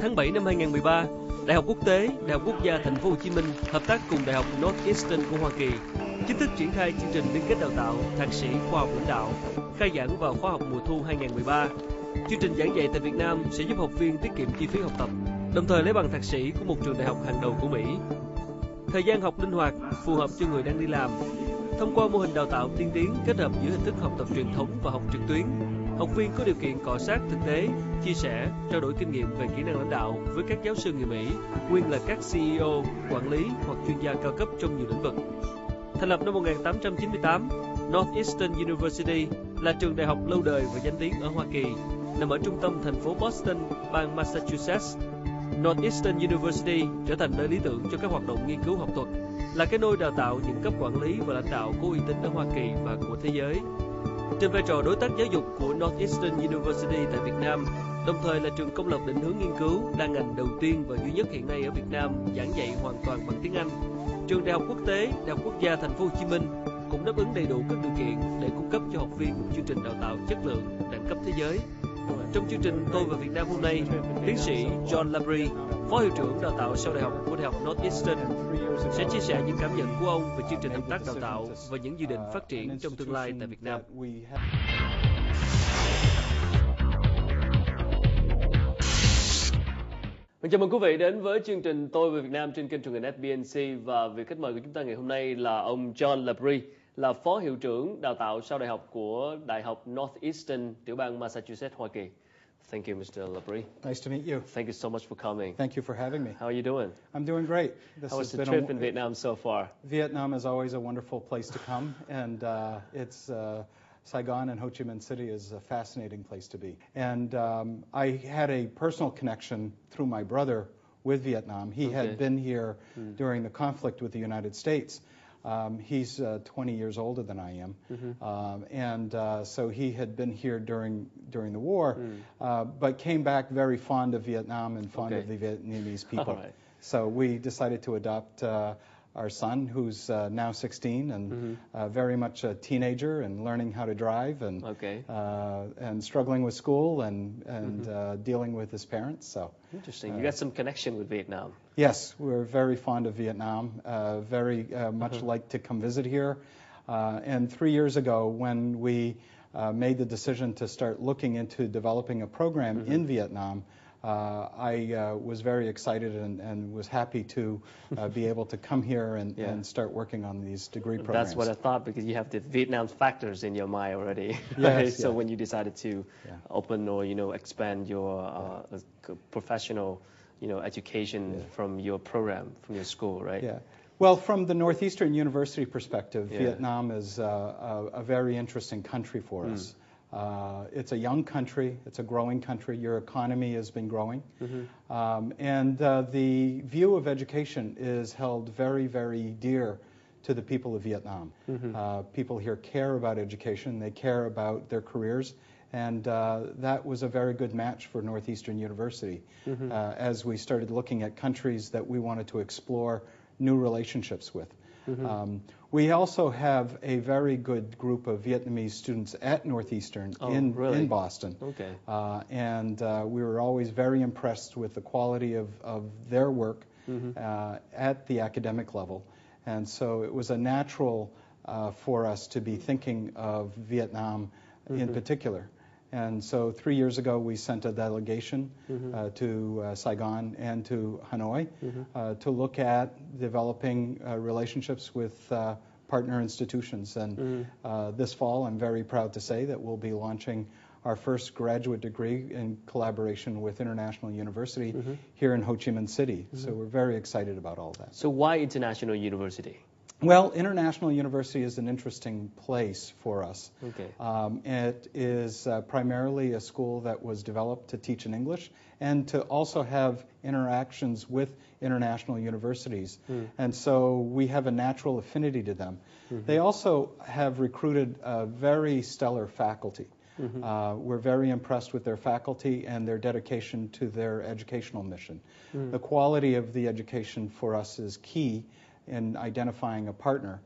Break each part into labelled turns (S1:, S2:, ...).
S1: Tháng 7 năm 2013, Đại học Quốc tế, Đại học Quốc gia Thành phố Hồ Chí Minh hợp tác cùng Đại học Northeastern của Hoa Kỳ chính thức triển khai chương trình liên kết đào tạo thạc sĩ khoa học lãnh đạo, khai giảng vào khóa học mùa thu 2013. Chương trình giảng dạy tại Việt Nam sẽ giúp học viên tiết kiệm chi phí học tập, đồng thời lấy bằng thạc sĩ của một trường đại học hàng đầu của Mỹ. Thời gian học linh hoạt, phù hợp cho người đang đi làm. Thông qua mô hình đào tạo tiên tiến kết hợp giữa hình thức học tập truyền thống và học trực tuyến, học viên có điều kiện cọ sát thực tế, chia sẻ, trao đổi kinh nghiệm về kỹ năng lãnh đạo với các giáo sư người Mỹ, nguyên là các CEO, quản lý hoặc chuyên gia cao cấp trong nhiều lĩnh vực. Thành lập năm 1898, Northeastern University là trường đại học lâu đời và danh tiếng ở Hoa Kỳ, nằm ở trung tâm thành phố Boston, bang Massachusetts. Northeastern University trở thành nơi lý tưởng cho các hoạt động nghiên cứu học thuật, là cái nôi đào tạo những cấp quản lý và lãnh đạo có uy tín ở Hoa Kỳ và của thế giới. Trên vai trò đối tác giáo dục của Northeastern University tại Việt Nam, đồng thời là trường công lập định hướng nghiên cứu đa ngành đầu tiên và duy nhất hiện nay ở Việt Nam giảng dạy hoàn toàn bằng tiếng Anh, trường Đại học Quốc tế, Đại học Quốc gia Thành phố Hồ Chí Minh cũng đáp ứng đầy đủ các điều kiện để cung cấp cho học viên một chương trình đào tạo chất lượng đẳng cấp thế giới. Trong chương trình Tôi Và Việt Nam hôm nay, tiến sĩ John Labrie, Phó Hiệu trưởng Đào tạo sau đại học của Đại học Northeastern, sẽ chia sẻ những cảm nhận của ông về chương trình hợp tác đào tạo và những dự định phát triển trong tương lai tại Việt Nam. Chào mừng quý vị đến với chương trình Tôi Về Việt Nam trên kênh truyền hình FBNC, và vị khách mời của chúng ta ngày hôm nay là ông John Labrie, là Phó Hiệu trưởng Đào tạo sau đại học của Đại học Northeastern, tiểu bang Massachusetts, Hoa Kỳ. Thank you, Mr. Labrie.
S2: Nice to meet you.
S1: Thank you so much for coming.
S2: Thank you for having me.
S1: How are you doing?
S2: I'm doing great.
S1: How was the trip in Vietnam so far?
S2: Vietnam is always a wonderful place to come, and Saigon and Ho Chi Minh City is a fascinating place to be. And I had a personal connection through my brother with Vietnam. He had been here during the conflict with the United States. He's 20 years older than I am, so he had been here during the war, but came back very fond of Vietnam and fond of the Vietnamese people.
S1: Right.
S2: So we decided to adopt our son, who's now 16 and very much a teenager and learning how to drive and struggling with school and dealing with his parents. So
S1: interesting. You got some connection with Vietnam.
S2: Yes, we're very fond of Vietnam. Very much like to come visit here. And 3 years ago, when we made the decision to start looking into developing a program in Vietnam, I was very excited and was happy to be able to come here and start working on these degree programs.
S1: That's what I thought, because you have the Vietnam factors in your mind already.
S2: Yes,
S1: So when you decided to open or expand your professional education from your program, from your school, right?
S2: Yeah. Well, from the Northeastern University perspective, Vietnam is a very interesting country for us. It's a young country. It's a growing country. Your economy has been growing. And the view of education is held very, very dear to the people of Vietnam. People here care about education. They care about their careers. And that was a very good match for Northeastern University as we started looking at countries that we wanted to explore new relationships with. We also have a very good group of Vietnamese students at Northeastern in Boston. And we were always very impressed with the quality of their work at the academic level. And so it was a natural for us to be thinking of Vietnam in particular. And so 3 years ago, we sent a delegation to Saigon and to Hanoi to look at developing relationships with partner institutions. And this fall, I'm very proud to say that we'll be launching our first graduate degree in collaboration with International University here in Ho Chi Minh City. So we're very excited about all that.
S1: So why International University?
S2: Well, International University is an interesting place for us. It is primarily a school that was developed to teach in English and to also have interactions with international universities. And so we have a natural affinity to them. They also have recruited a very stellar faculty. We're very impressed with their faculty and their dedication to their educational mission. The quality of the education for us is key in identifying a partner.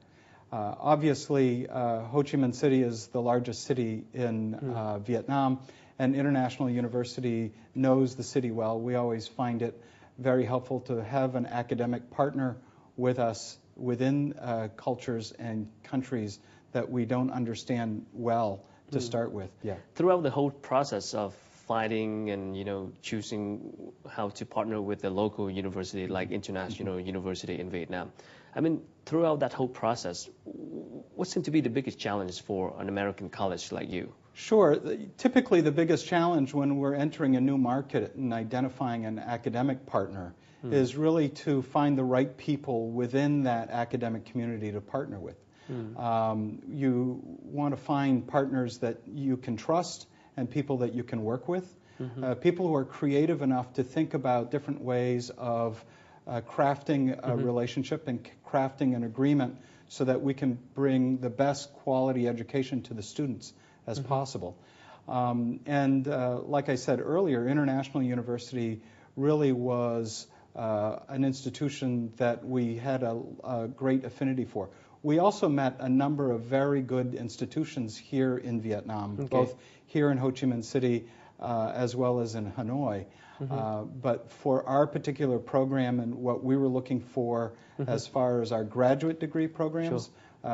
S2: Obviously, Ho Chi Minh City is the largest city in Vietnam, and International University knows the city well. We always find it very helpful to have an academic partner with us within cultures and countries that we don't understand well to start with. Yeah.
S1: Throughout the whole process of finding and choosing how to partner with a local university like International University in Vietnam, I mean, throughout that whole process, what seemed to be the biggest challenge for an American college like you?
S2: Sure. Typically, the biggest challenge when we're entering a new market and identifying an academic partner is really to find the right people within that academic community to partner with. You want to find partners that you can trust and people that you can work with, people who are creative enough to think about different ways of crafting a relationship and crafting an agreement so that we can bring the best quality education to the students as possible. Like I said earlier, International University really was an institution that we had a great affinity for. We also met a number of very good institutions here in Vietnam, both here in Ho Chi Minh City as well as in Hanoi. But for our particular program and what we were looking for as far as our graduate degree programs,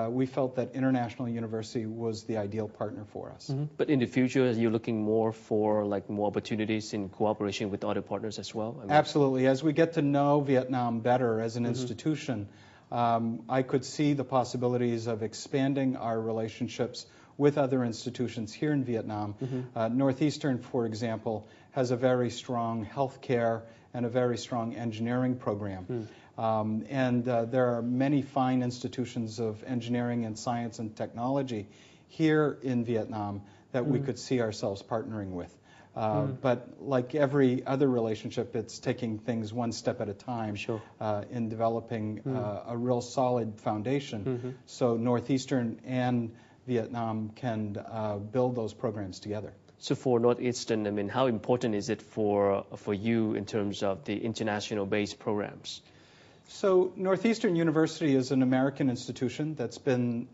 S2: we felt that International University was the ideal partner for us.
S1: But in the future, are you looking more for more opportunities in cooperation with other partners as well? I mean,
S2: absolutely. As we get to know Vietnam better as an institution, I could see the possibilities of expanding our relationships with other institutions here in Vietnam. Northeastern, for example, has a very strong healthcare and a very strong engineering program. There are many fine institutions of engineering and science and technology here in Vietnam that we could see ourselves partnering with. But like every other relationship, it's taking things one step at a time in developing a real solid foundation so Northeastern and Vietnam can build those programs together.
S1: So for Northeastern, I mean, how important is it for you in terms of the international-based programs?
S2: So Northeastern University is an American institution that's been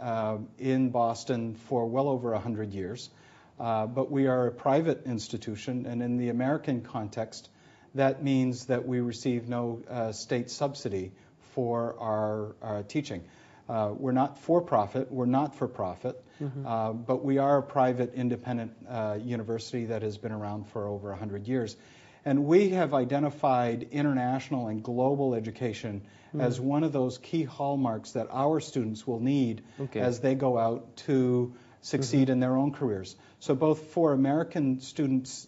S2: in Boston for well over 100 years. But we are a private institution, and in the American context, that means that we receive no state subsidy for our teaching. We're not for-profit, we're not for profit, but we are a private independent university that has been around for over 100 years. And we have identified international and global education as one of those key hallmarks that our students will need as they go out to succeed in their own careers. So both for American students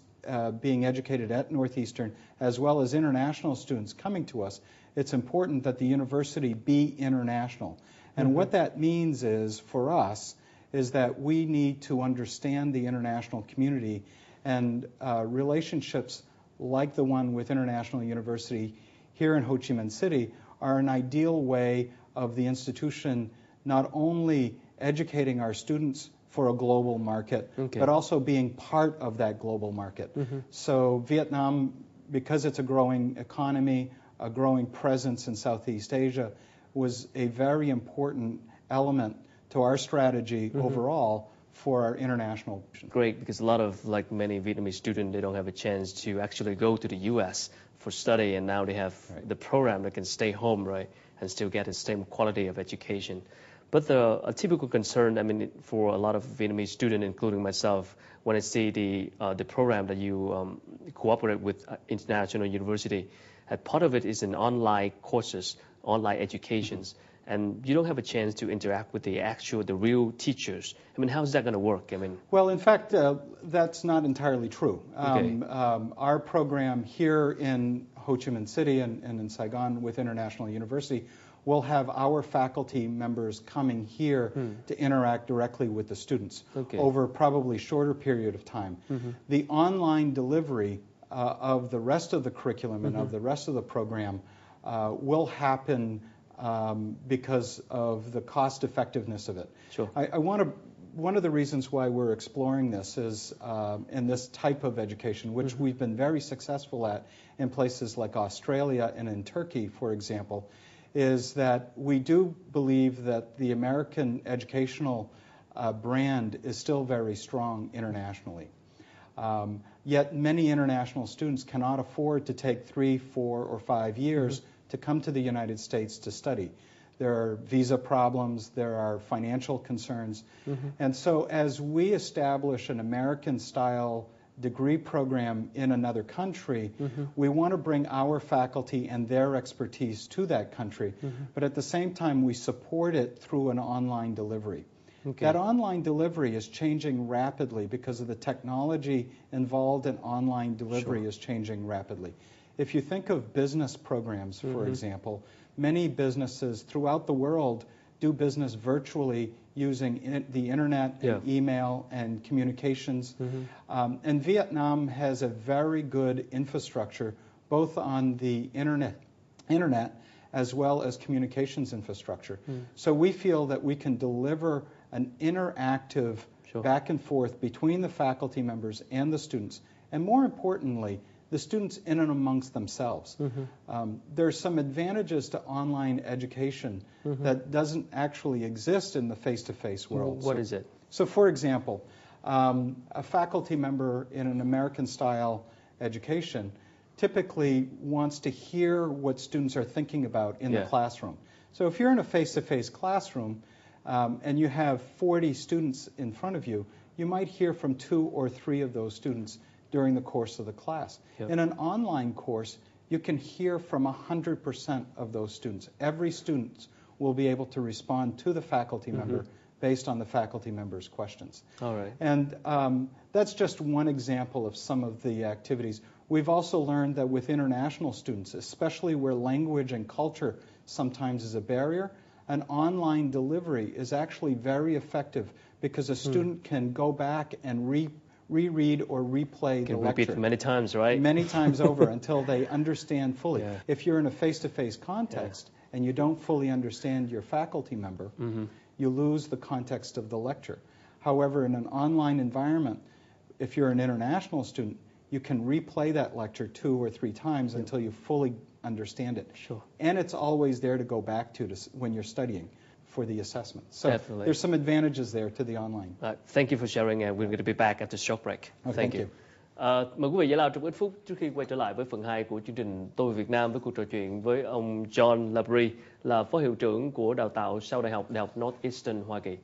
S2: being educated at Northeastern as well as international students coming to us, it's important that the university be international. And what that means is, for us, is that we need to understand the international community, and relationships like the one with International University here in Ho Chi Minh City are an ideal way of the institution not only educating our students for a global market, but also being part of that global market. So Vietnam, because it's a growing economy, a growing presence in Southeast Asia, was a very important element to our strategy overall for our international.
S1: Great, because a lot of, many Vietnamese students, they don't have a chance to actually go to the U.S. for study, and now they have the program that can stay home, right, and still get the same quality of education. But a typical concern, I mean, for a lot of Vietnamese students, including myself, when I see the program that you cooperate with International University, part of it is in online courses, online educations, and you don't have a chance to interact with the real teachers. I mean, how is that going to work? I mean,
S2: well, in fact, that's not entirely true. Our program here in Ho Chi Minh City and in Saigon with International University will have our faculty members coming here to interact directly with the students over probably shorter period of time. The online delivery of the rest of the curriculum and of the rest of the program will happen because of the cost effectiveness of it. One of the reasons why we're exploring this is in this type of education, which we've been very successful at in places like Australia and in Turkey, for example, is that we do believe that the American educational brand is still very strong internationally. Yet many international students cannot afford to take 3, 4, or 5 years to come to the United States to study. There are visa problems, there are financial concerns. And so as we establish an American-style degree program in another country, we want to bring our faculty and their expertise to that country, but at the same time we support it through an online delivery. That online delivery is changing rapidly because of the technology involved in online delivery is changing rapidly. If you think of business programs, for example, many businesses throughout the world do business virtually using the internet and email and communications. And Vietnam has a very good infrastructure, both on the internet as well as communications infrastructure. So we feel that we can deliver an interactive back and forth between the faculty members and the students, and more importantly, the students in and amongst themselves. There's some advantages to online education that doesn't actually exist in the face-to-face world.
S1: What is it?
S2: So for example, a faculty member in an American-style education typically wants to hear what students are thinking about in the classroom. So if you're in a face-to-face classroom and you have 40 students in front of you, you might hear from 2 or 3 of those students during the course of the class. In an online course, you can hear from 100% of those students. Every student will be able to respond to the faculty member based on the faculty member's questions. And that's just one example of some of the activities. We've also learned that with international students, especially where language and culture sometimes is a barrier, an online delivery is actually very effective because a student can go back and reread or replay the lecture.
S1: Repeat many times, right?
S2: Many times over until they understand fully. If you're in a face-to-face context and you don't fully understand your faculty member, you lose the context of the lecture. However, in an online environment, if you're an international student, you can replay that lecture 2 or 3 times until you fully understand it. And it's always there to go back to when you're studying for the assessment. So there's some advantages there to the online.
S1: Thank you for sharing, and we're going to be back after short break.
S2: Thank you.
S1: Mời quý vị giải lao trong ít phút trước khi quay trở lại với phần 2 của chương trình Tôi Việt Nam với cuộc trò chuyện với ông John Labrie, là Phó Hiệu trưởng của Đào tạo sau Đại học Northeastern Hoa Kỳ.